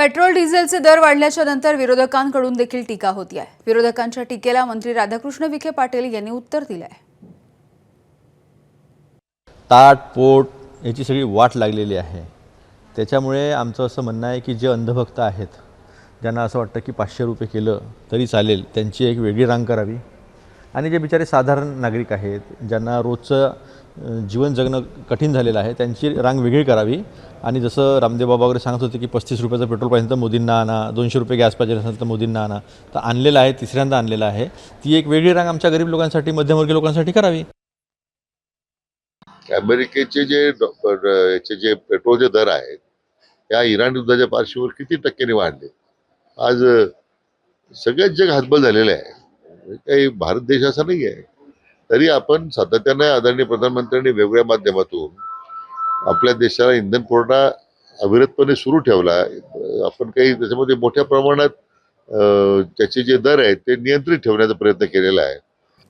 Petrol डिझेलचे दर वाढल्याच्या नंतर विरोधकांकडून देखील टीका होती आहे। विरोधकांच्या टीकेला मंत्री राधाकृष्ण विखे पाटील यांनी उत्तर दिले आहे। ताट पोट याची सगळी वाट लागलेली आहे। त्याच्यामुळे आमचं असं म्हणणं आहे की जे अंधभक्त आहेत, ज्यांना असं वाटतं की 500 रुपये केलं तरी चालेल, त्यांची एक वेगळी रांग करावी आणि जे बिचारे साधारण नागरिक आहेत, ज्यांना रोजचं जीवन जगणं कठीण झालेलं आहे, त्यांची रांग वेगळी करावी। आणि जसं रामदेव बाबा वगैरे सांगत होते की 35 रुपयाचं पेट्रोल पाहिजे तर मोदींना आणा, 200 रुपये गॅस पाहिजे असेल तर मोदींना आणा, तर आणलेलं आहे, तिसऱ्यांदा आणलेलं आहे। ती एक वेगळी रांग आमच्या गरीब लोकांसाठी, मध्यमवर्गीय लोकांसाठी करावी। अमेरिकेचे जे पेट्रोलचे दर आहेत त्या इराण युद्धाच्या पार्श्वभूमीवर किती टक्क्यांनी वाढले। आज सगळ्याच जग हतबल झालेलं आहे। काही भारत देश असा नाही आहे, तरी आपण सातत्याने आदरणीय प्रधानमंत्र्यांनी वेगवेगळ्या माध्यमातून आपल्या देशाला इंधन पुरवठा अविरतपणे सुरू ठेवला। आपण काही त्याच्यामध्ये मोठ्या प्रमाणात त्याचे जे दर आहेत ते नियंत्रित ठेवण्याचा प्रयत्न केलेला आहे।